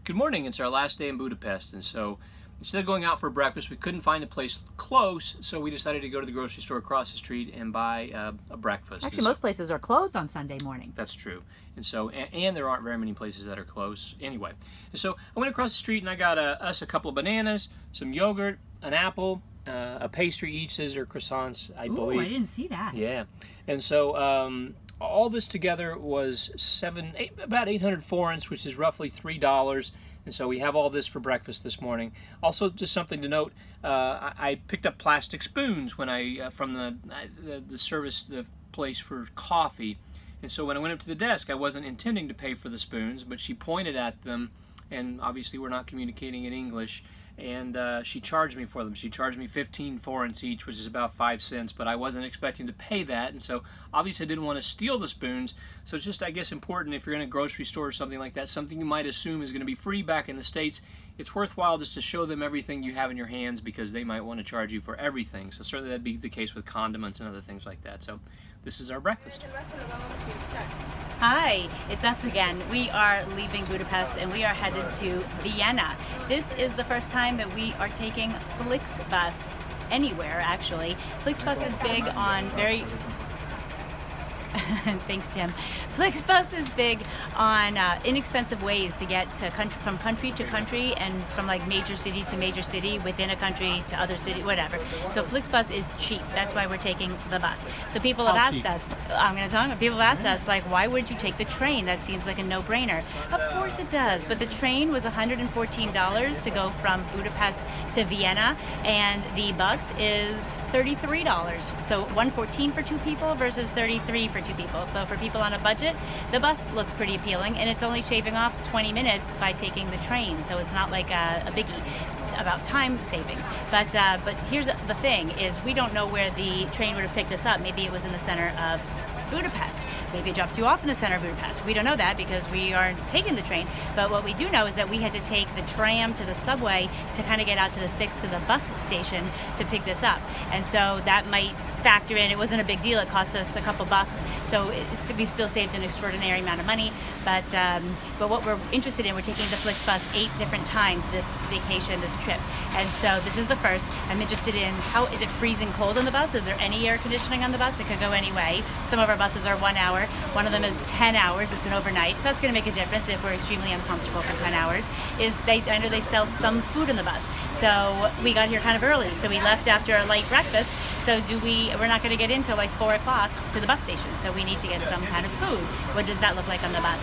Good morning. It's our last day in Budapest, and so instead of going out for breakfast, we couldn't find a place close, so we decided to go to the grocery store across the street and buy a breakfast. Actually, most places are closed on Sunday morning. That's true. And so, and there aren't very many places that are close anyway. And so I went across the street and I got us a couple of bananas, some yogurt, an apple, a pastry each. These are croissants, I believe. I didn't see that. Yeah. And so all this together was about 800 forints, which is roughly $3. And so we have all this for breakfast this morning. Also, just something to note, I picked up plastic spoons when from the service, the place for coffee. And so when I went up to the desk, I wasn't intending to pay for the spoons, but she pointed at them, and obviously we're not communicating in English, and she charged me for them. She charged me 15 forints each, which is about 5 cents, but I wasn't expecting to pay that, and so obviously I didn't want to steal the spoons. So it's just, I guess, important if you're in a grocery store or something like that, something you might assume is going to be free back in the States, it's worthwhile just to show them everything you have in your hands, because they might want to charge you for everything. So certainly that'd be the case with condiments and other things like that. So this is our breakfast. Hi, it's us again. We are leaving Budapest and we are headed to Vienna. This is the first time that we are taking Flixbus anywhere, actually. Flixbus is big on Thanks, Tim. Flixbus is big on inexpensive ways to get to from country to country and from like major city to major city, within a country to other city, whatever. So Flixbus is cheap. That's why we're taking the bus. So people have asked us, people have asked us, like, why would you take the train? That seems like a no-brainer. Of course it does, but the train was $114 to go from Budapest to Vienna, and the bus is $33. So $114 for two people versus $33 for two people. So for people on a budget, the bus looks pretty appealing, and it's only shaving off 20 minutes by taking the train. So it's not like a biggie about time savings. But here's the thing, is we don't know where the train would have picked us up. Maybe it was in the center of Budapest. Maybe it drops you off in the center of Budapest. We don't know that because we aren't taking the train. But what we do know is that we had to take the tram to the subway to kind of get out to the sticks to the bus station to pick this up. And so that might factor in. It wasn't a big deal. It cost us a couple bucks. So we still saved an extraordinary amount of money. But what we're interested in, we're taking the Flixbus 8 different times this vacation, this trip. And so this is the first. I'm interested in, how is it freezing cold on the bus? Is there any air conditioning on the bus? It could go any way. Some of our buses are 1 hour. One of them is 10 hours. It's an overnight. So that's going to make a difference if we're extremely uncomfortable for 10 hours. I know they sell some food in the bus. So we got here kind of early. So we left after a light breakfast. So we're not going to get in till like 4 o'clock to the bus station. So we need to get some kind of food. What does that look like on the bus?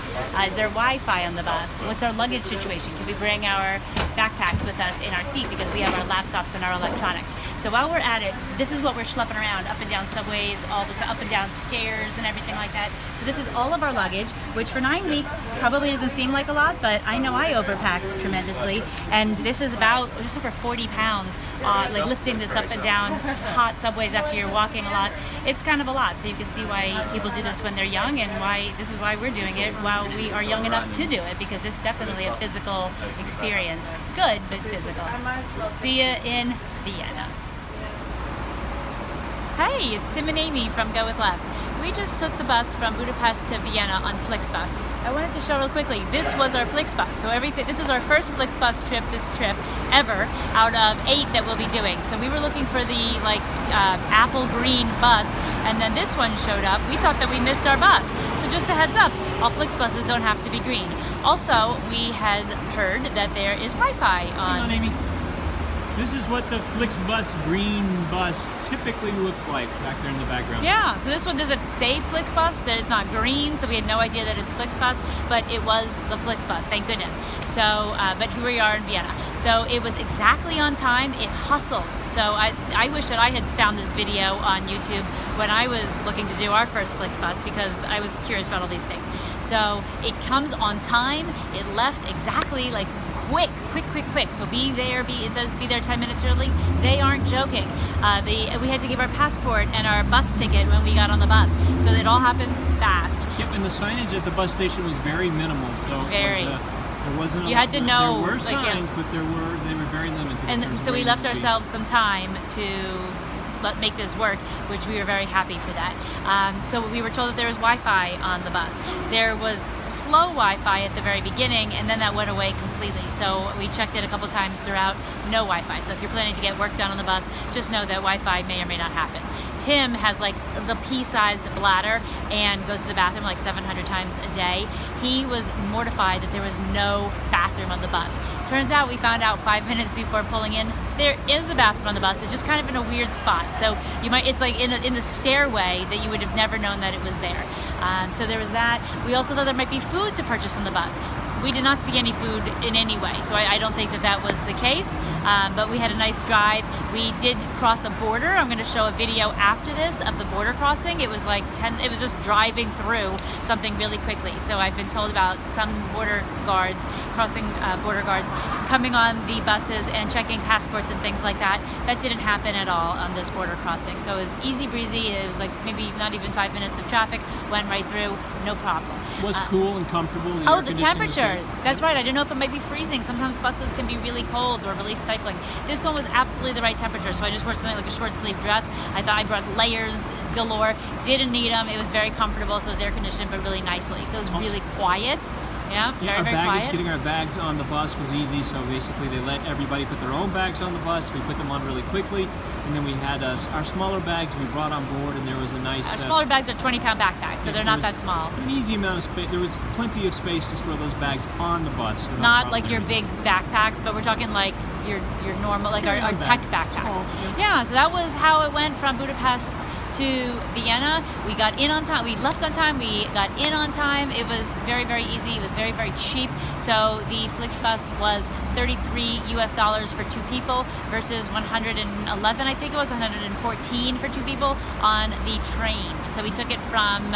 Is there Wi-Fi on the bus? What's our luggage situation? Can we bring our backpacks with us in our seat because we have our laptops and our electronics? So while we're at it, this is what we're schlepping around, up and down subways, up and down stairs and everything like that. So this is all of our luggage, which for 9 weeks probably doesn't seem like a lot, but I know I overpacked tremendously. And this is about just over 40 pounds, like lifting this up and down hot subways after you're walking a lot. It's kind of a lot. So you can see why people do this when they're young, and this is why we're doing it while we are young enough to do it, because it's definitely a physical experience. Good, but physical. See you in Vienna. Hey, it's Tim and Amy from Go With Less. We just took the bus from Budapest to Vienna on Flixbus. I wanted to show real quickly, this was our Flixbus. So this is our first Flixbus trip, ever, out of 8 that we'll be doing. So we were looking for the apple green bus, and then this one showed up. We thought that we missed our bus. So just a heads up, all Flixbuses don't have to be green. Also, we had heard that there is Wi-Fi on. Hang on, Amy. This is what the Flixbus green bus typically looks like back there in the background. Yeah, so this one doesn't say Flixbus, that it's not green, so we had no idea that it's Flixbus, but it was the Flixbus, thank goodness. So, but here we are in Vienna. So it was exactly on time, it hustles. So I wish that I had found this video on YouTube when I was looking to do our first Flixbus, because I was curious about all these things. So it comes on time, it left exactly like quick. So it says be there 10 minutes early. They aren't joking. We had to give our passport and our bus ticket when we got on the bus. So it all happens fast. Yep, and the signage at the bus station was very minimal. So there wasn't. You had to know. There were signs, but they were very limited. And so we left ourselves some time to make this work, which we were very happy for that. So we were told that there was Wi-Fi on the bus. There was slow Wi-Fi at the very beginning, and then that went away completely. So we checked it a couple times throughout, no Wi-Fi. So if you're planning to get work done on the bus, just know that Wi-Fi may or may not happen. Tim has like the pea-sized bladder and goes to the bathroom like 700 times a day. He was mortified that there was no bathroom on the bus. Turns out we found out 5 minutes before pulling in, there is a bathroom on the bus. It's just kind of in a weird spot. So it's like in the stairway that you would have never known that it was there. So there was that. We also thought there might be food to purchase on the bus. We did not see any food in any way, so I don't think that was the case, but we had a nice drive. We did cross a border. I'm going to show a video after this of the border crossing. It was like it was just driving through something really quickly. So I've been told about some border guards, border guards coming on the buses and checking passports and things like that. That didn't happen at all on this border crossing. So it was easy breezy. It was like maybe not even 5 minutes of traffic, went right through, no problem. It was cool and comfortable. The temperature. That's right. I didn't know if it might be freezing. Sometimes buses can be really cold or really stifling. This one was absolutely the right temperature, so I just wore something like a short sleeve dress. I thought I brought layers galore. Didn't need them. It was very comfortable, so it was air conditioned, but really nicely. So it was really quiet. Yeah, very quiet. Getting our bags on the bus was easy, so basically they let everybody put their own bags on the bus. We put them on really quickly, and then we had our smaller bags we brought on board, and there was a nice... Our smaller bags are 20-pound backpacks, so they're not that small. An easy amount of space. There was plenty of space to store those bags on the bus. So not like your big backpacks, but we're talking like your normal, like our tech backpacks. Oh, yeah, so that was how it went from Budapest to Vienna. We got in on time, we left on time, we got in on time. It was very, very easy. It was very, very cheap. So the Flixbus was $33 for 2 people versus 111, I think it was 114 for 2 people on the train. So we took it from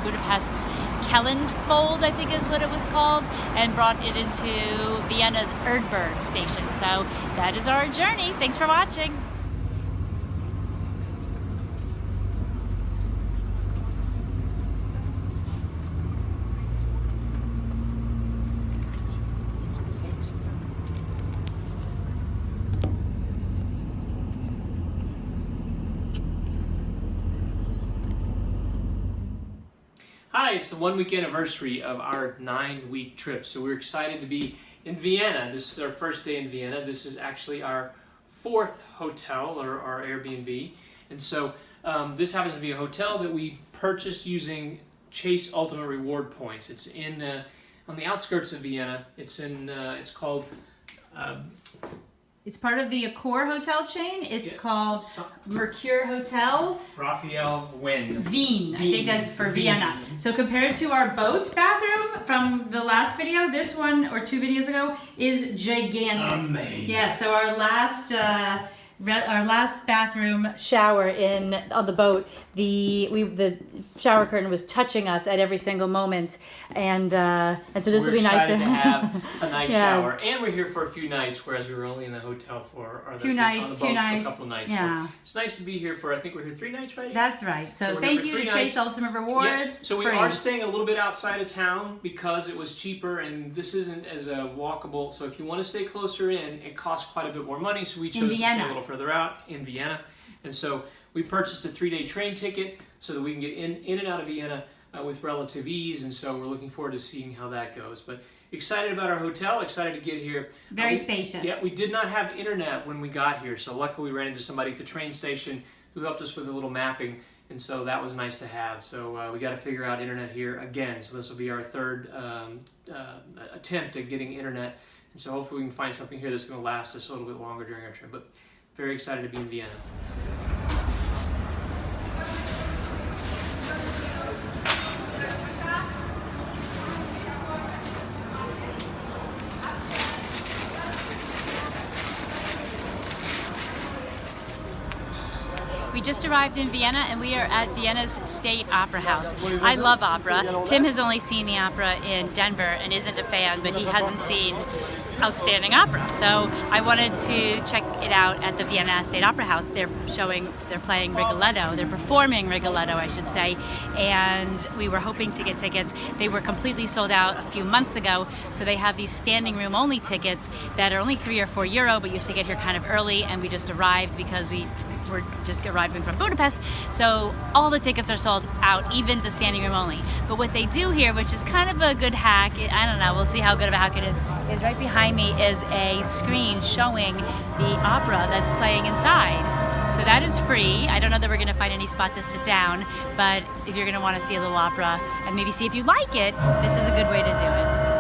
Budapest's Kellenfold, I think is what it was called, and brought it into Vienna's Erdberg station. So that is our journey. Thanks for watching. Hi, it's the 1 week anniversary of our 9-week trip. So we're excited to be in Vienna. This is our first day in Vienna. This is actually our 4th hotel or our Airbnb. And so this happens to be a hotel that we purchased using Chase Ultimate Reward points. It's on the outskirts of Vienna. It's called... It's part of the Accor hotel chain. It's called Mercure Hotel Raphael Wien. I think that's for Vienna. So compared to our boat bathroom from the last video, this one, or 2 videos ago, is gigantic. Amazing. Yeah, so our last bathroom shower on the boat, the shower curtain was touching us at every single moment, and so this would be nice to have a nice shower. And we're here for a few nights, whereas we were only in the hotel for two nights. For a couple nights. Yeah, so it's nice to be here for. I think we're here 3 nights, right? That's right. So thank you to Chase Ultimate Rewards. Yeah. So we are staying a little bit outside of town because it was cheaper, and this isn't as a walkable. So if you want to stay closer in, it costs quite a bit more money. So we chose to stay a little further out in Vienna, and so we purchased a 3-day train ticket so that we can get in and out of Vienna with relative ease, and so we're looking forward to seeing how that goes. But excited about our hotel, excited to get here. Very spacious. Yeah, we did not have internet when we got here, so luckily we ran into somebody at the train station who helped us with a little mapping, and so that was nice to have. So we got to figure out internet here again, so this will be our 3rd attempt at getting internet, and so hopefully we can find something here that's going to last us a little bit longer during our trip. But very excited to be in Vienna. We just arrived in Vienna, and we are at Vienna's State Opera House. I love opera. Tim has only seen the opera in Denver and isn't a fan, but he hasn't seen outstanding opera. So I wanted to check it out at the Vienna State Opera House. They're playing Rigoletto. They're performing Rigoletto, I should say. And we were hoping to get tickets. They were completely sold out a few months ago. So they have these standing room only tickets that are only €3 or €4, but you have to get here kind of early. And we just arrived because we we're just arriving from Budapest, so all the tickets are sold out, even the standing room only. But what they do here, which is kind of a good hack, I don't know, we'll see how good of a hack it is right behind me is a screen showing the opera that's playing inside. So that is free. I don't know that we're gonna find any spot to sit down, but if you're gonna wanna see a little opera and maybe see if you like it, this is a good way to do it.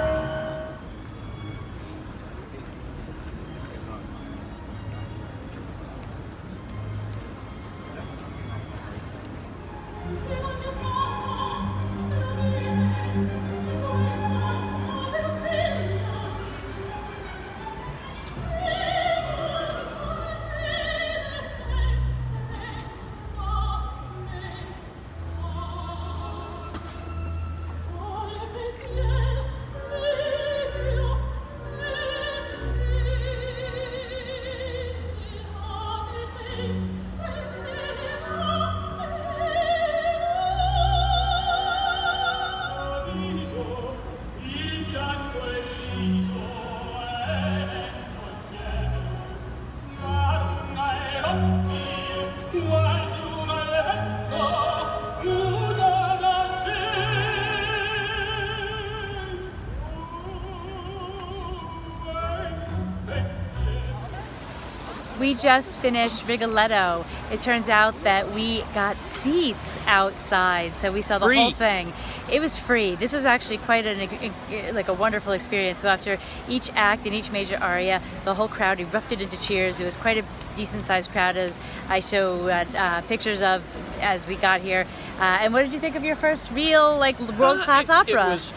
We just finished Rigoletto. It turns out that we got seats outside, so we saw the whole thing. It was free. This was actually quite a wonderful experience. So after each act and each major aria, the whole crowd erupted into cheers. It was quite a decent-sized crowd, as I show pictures of as we got here. And what did you think of your first real, world-class opera? It was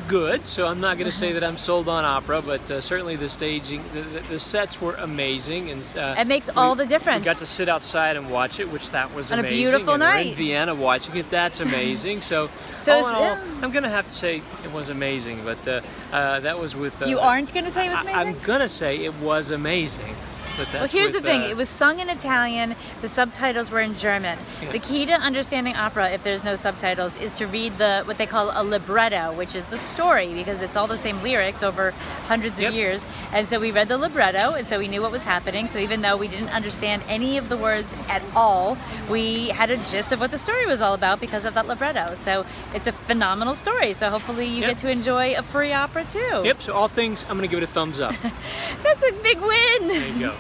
good, so I'm not going to say that I'm sold on opera, but certainly the staging, the sets were amazing, and it makes all the difference. We got to sit outside and watch it, which that was on amazing. A beautiful and night. We're in Vienna watching it. That's amazing. So all in all, I'm going to have to say it was amazing. But that was with. You aren't going to say it was amazing? I'm going to say it was amazing. Well, here's the thing. It was sung in Italian. The subtitles were in German. Yeah. The key to understanding opera, if there's no subtitles, is to read what they call a libretto, which is the story, because it's all the same lyrics over hundreds of years. And so we read the libretto, and so we knew what was happening. So even though we didn't understand any of the words at all, we had a gist of what the story was all about because of that libretto. So it's a phenomenal story. So hopefully you get to enjoy a free opera too. Yep. So all things, I'm going to give it a thumbs up. That's a big win. There you go.